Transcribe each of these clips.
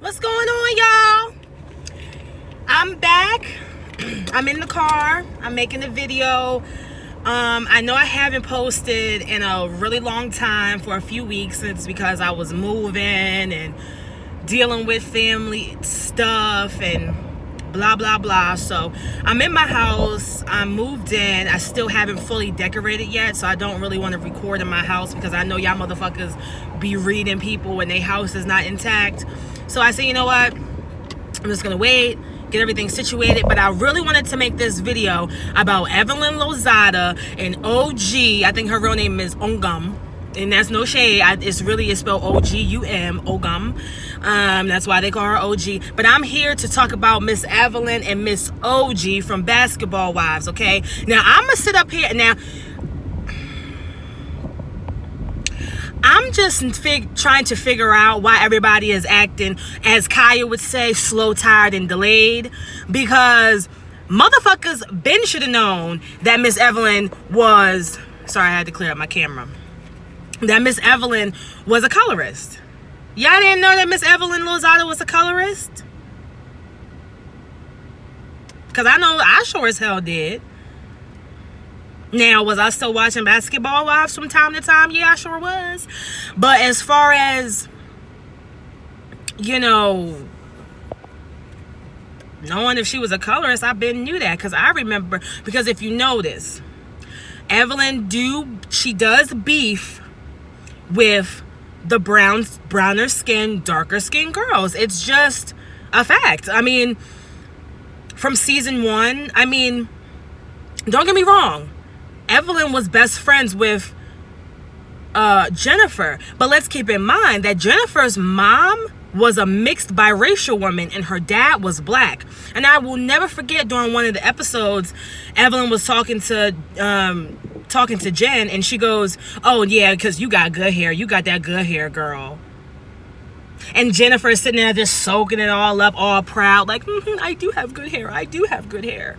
What's going on, y'all? I'm back. I'm in the car. I'm making a video. I know I haven't posted in a really long time, for a few weeks. It's because I was moving and dealing with family stuff and blah blah blah. So I'm in my house. I'm moved in. I still haven't fully decorated yet, so I don't really want to record in my house because I know y'all motherfuckers be reading people when their house is not intact. So I said, you know what, I'm just gonna wait, get everything situated. But I really wanted to make this video about Evelyn Lozada and OG. I think her real name is Ogum, and that's no shade. It's spelled O-G-U-M, Ogum. That's why they call her OG. But I'm here to talk about Miss Evelyn and Miss OG from Basketball Wives, okay? Now, I'm going to sit up here. Now, I'm just trying to figure out why everybody is acting, as Kaya would say, slow, tired, and delayed. Because motherfuckers been should have known that Miss Evelyn was... Sorry, I had to clear up my camera. That Miss Evelyn was a colorist. Y'all didn't know that Miss Evelyn Lozada was a colorist? Because I know I sure as hell did. Now, was I still watching Basketball Wives from time to time? Yeah, I sure was. But as far as, you know, knowing if she was a colorist, I been knew that. Because I remember, because if you notice, Evelyn she does beef with the browner skin, darker skin girls. It's just a fact. I mean, from season 1, I mean, don't get me wrong, Evelyn was best friends with Jennifer. But let's keep in mind that Jennifer's mom was a mixed biracial woman and her dad was black. And I will never forget, during one of the episodes, Evelyn was talking to Jen, and she goes, oh yeah, because you got good hair. You got that good hair, girl. And Jennifer is sitting there just soaking it all up, all proud, like, I do have good hair. I do have good hair.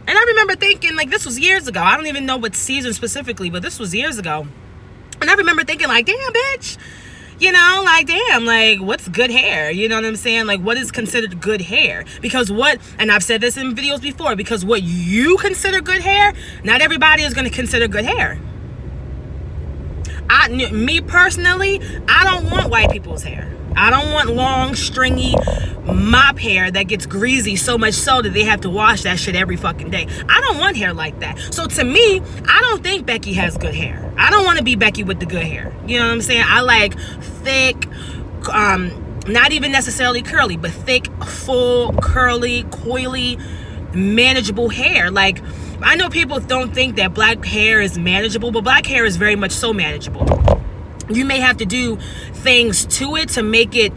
And I remember thinking, like, this was years ago. I don't even know what season specifically, but this was years ago. And I remember thinking, like, damn, bitch. You know, like, damn, like, what's good hair? You know what I'm saying? Like, what is considered good hair? Because and I've said this in videos before, because what you consider good hair, not everybody is going to consider good hair. Me personally, I don't want white people's hair. I don't want long, stringy mop hair that gets greasy so much so that they have to wash that shit every fucking day. I don't want hair like that. So to me, I don't think Becky has good hair. I don't want to be Becky with the good hair. You know what I'm saying? I like thick, not even necessarily curly, but thick, full, curly, coily, manageable hair. Like, I know people don't think that black hair is manageable, but black hair is very much so manageable. You may have to do things to it to make it,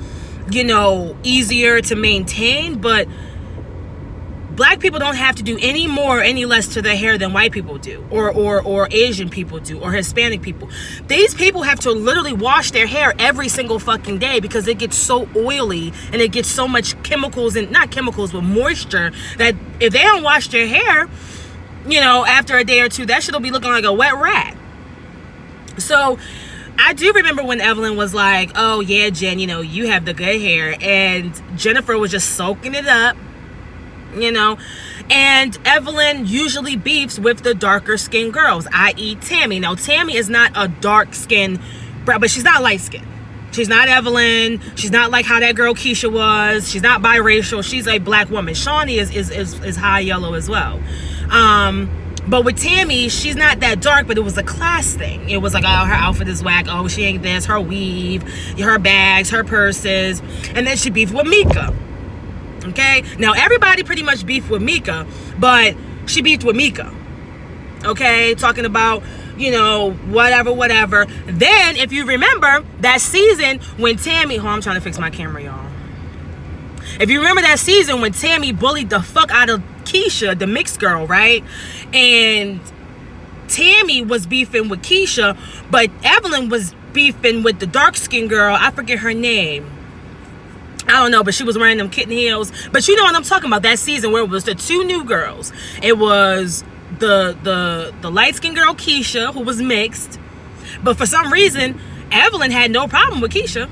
you know, easier to maintain, but black people don't have to do any more or any less to their hair than white people do, or Asian people do, or Hispanic people. These people have to literally wash their hair every single fucking day because it gets so oily and it gets so much chemicals, and not chemicals, but moisture, that if they don't wash their hair, you know, after a day or two, that shit'll be looking like a wet rat. So I do remember when Evelyn was like, oh yeah, Jen, you know, you have the good hair. And Jennifer was just soaking it up, you know. And Evelyn usually beefs with the darker skinned girls, i.e. Tammy. Now, Tammy is not a dark skinned, but she's not light skinned. She's not Evelyn. She's not like how that girl Keisha was. She's not biracial. She's a black woman. Shawnee is high yellow as well. But with Tammy, she's not that dark, but it was a class thing. It was like, oh, her outfit is whack. Oh, she ain't this. Her weave, her bags, her purses. And then she beefed with Mika. Okay? Now, everybody pretty much beefed with Mika, but she beefed with Mika. Okay? Talking about, you know, whatever. Then, if you remember, that season when Tammy... Oh, I'm trying to fix my camera, y'all. If you remember that season when Tammy bullied the fuck out of Keisha, the mixed girl, right? And Tammy was beefing with Keisha, but Evelyn was beefing with the dark-skinned girl. I forget her name. I don't know, but she was wearing them kitten heels. But you know what I'm talking about, that season where it was the two new girls. It was the light-skinned girl, Keisha, who was mixed. But for some reason, Evelyn had no problem with Keisha.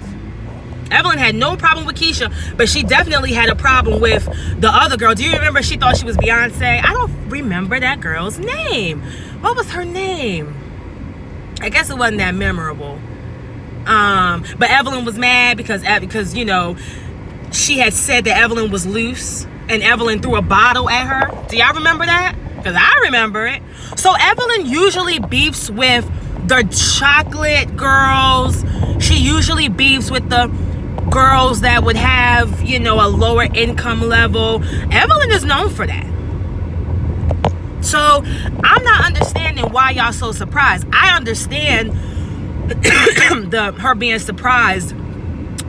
Evelyn had no problem with Keisha, but she definitely had a problem with the other girl. Do you remember she thought she was Beyonce? I don't remember that girl's name. What was her name? I guess it wasn't that memorable. But Evelyn was mad because you know, she had said that Evelyn was loose and Evelyn threw a bottle at her. Do y'all remember that? Because I remember it. So Evelyn usually beefs with the chocolate girls. She usually beefs with the girls that would have, you know, a lower income level. Evelyn is known for that. So I'm not understanding why y'all so surprised. I understand her being surprised.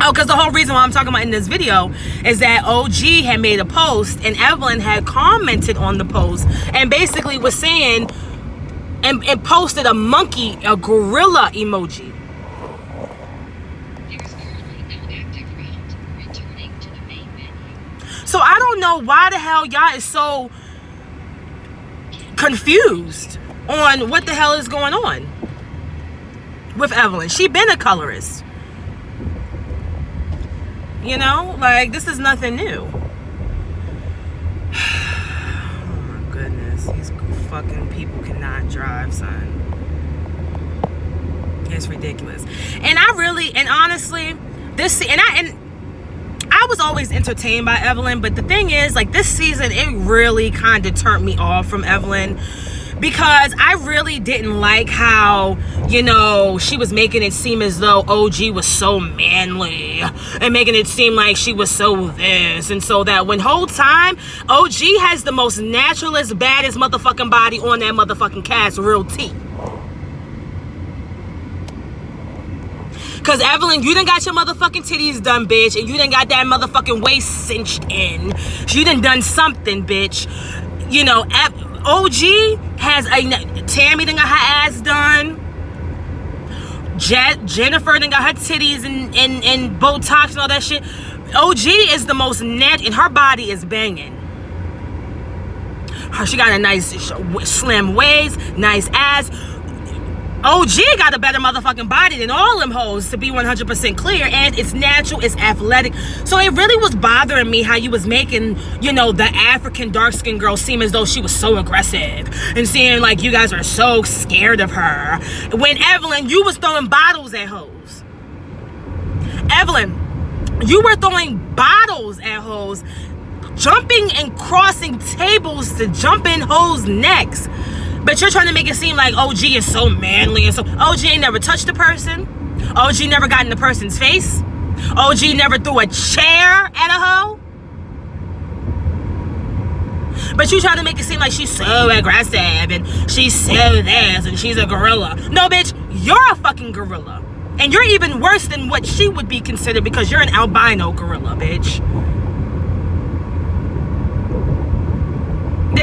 Oh, because the whole reason why I'm talking about in this video is that OG had made a post and Evelyn had commented on the post and basically was saying and posted a gorilla emoji. There's currently no active route. Returning to the main menu. So I don't know why the hell y'all is so confused on what the hell is going on with Evelyn. She been a colorist. You know, like, this is nothing new. Oh my goodness, these fucking people cannot drive, son. It's ridiculous. And honestly, I was always entertained by Evelyn, but the thing is, like, this season, it really kind of turned me off from Evelyn. Because I really didn't like how, you know, she was making it seem as though OG was so manly and making it seem like she was so this and so that, when whole time OG has the most naturalist, baddest motherfucking body on that motherfucking cast, real tea. Cause Evelyn, you done got your motherfucking titties done, bitch, and you done got that motherfucking waist cinched in. You done something, bitch. You know, OG has Tammy done got her ass done. Jennifer done got her titties and Botox and all that shit. OG is the most natural, and her body is banging. She got a nice slim waist, nice ass. OG got a better motherfucking body than all them hoes, to be 100% clear, and it's natural, it's athletic. So it really was bothering me how you was making, you know, the African dark-skinned girl seem as though she was so aggressive and seeing like you guys are so scared of her. When Evelyn, you was throwing bottles at hoes. Evelyn, you were throwing bottles at hoes, jumping and crossing tables to jump in hoes' necks. But you're trying to make it seem like OG is so manly and so. OG ain't never touched a person. OG never got in the person's face. OG never threw a chair at a hoe. But you trying to make it seem like she's so aggressive and she's so this and she's a gorilla. No, bitch, you're a fucking gorilla. And you're even worse than what she would be considered because you're an albino gorilla, bitch.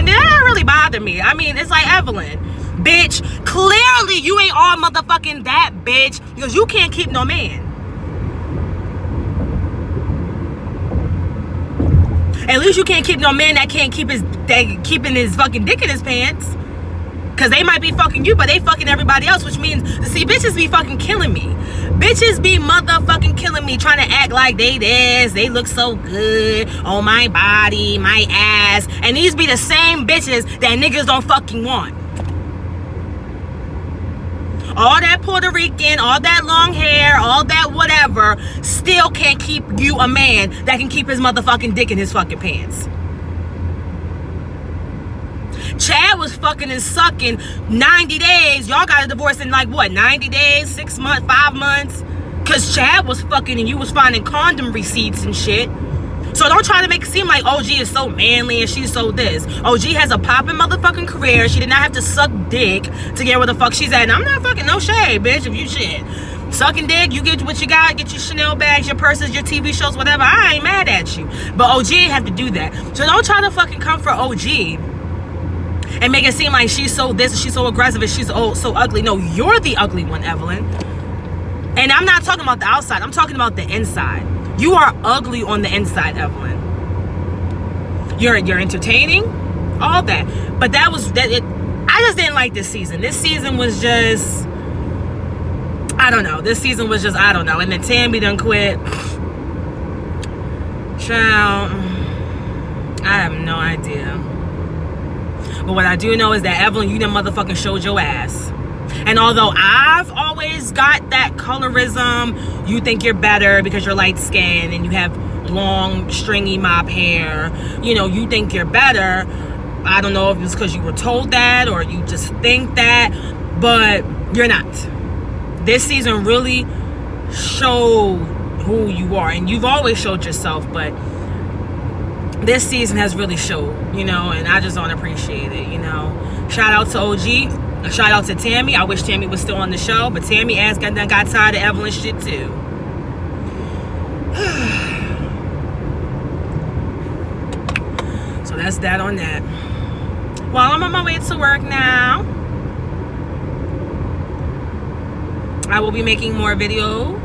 That really bothered me. I mean, it's like, Evelyn, bitch, clearly you ain't all motherfucking that, bitch, because you can't keep no man. At least you can't keep no man that can't keep keeping his fucking dick in his pants. Because they might be fucking you, but they fucking everybody else, which means, see, bitches be fucking killing me. Bitches be motherfucking killing me, trying to act like they this, they look so good on my body, my ass. And these be the same bitches that niggas don't fucking want. All that Puerto Rican, all that long hair, all that whatever, still can't keep you a man that can keep his motherfucking dick in his fucking pants. Chad was fucking and sucking 90 days. Y'all got a divorce in like what, 90 days, 6 months, 5 months? Cause Chad was fucking and you was finding condom receipts and shit. So don't try to make it seem like OG is so manly and she's so this. OG has a popping motherfucking career. She did not have to suck dick to get where the fuck she's at. And I'm not fucking no shade, bitch, if you shit. Sucking dick, you get what you got, get your Chanel bags, your purses, your TV shows, whatever. I ain't mad at you. But OG ain't have to do that. So don't try to fucking come for OG and make it seem like she's so this and she's so aggressive and she's so ugly. No, you're the ugly one, Evelyn. And I'm not talking about the outside. I'm talking about the inside. You are ugly on the inside, Evelyn. You're entertaining, all that. But I just didn't like this season. This season was just, I don't know. This season was just, I don't know. And then Tammy done quit. Child, I have no idea. But what I do know is that Evelyn, you done motherfucking showed your ass. And although I've always got that colorism, you think you're better because you're light skinned and you have long, stringy mop hair. You know, you think you're better. I don't know if it's because you were told that or you just think that, but you're not. This season really showed who you are, and you've always showed yourself, but this season has really showed, you know, and I just don't appreciate it, you know. Shout out to OG. Shout out to Tammy. I wish Tammy was still on the show, but Tammy ass got tired of Evelyn shit too. So that's that on that. Well, I'm on my way to work now. I will be making more videos.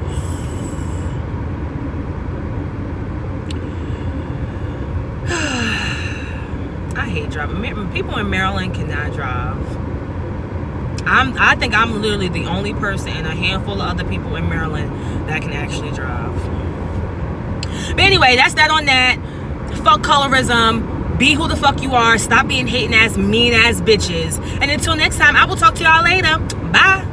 I hate driving. People in Maryland cannot drive. I think I'm literally the only person and a handful of other people in Maryland that can actually drive. But anyway, that's that on that. Fuck colorism. Be who the fuck you are. Stop being hating ass, mean ass bitches. And until next time, I will talk to y'all later. Bye.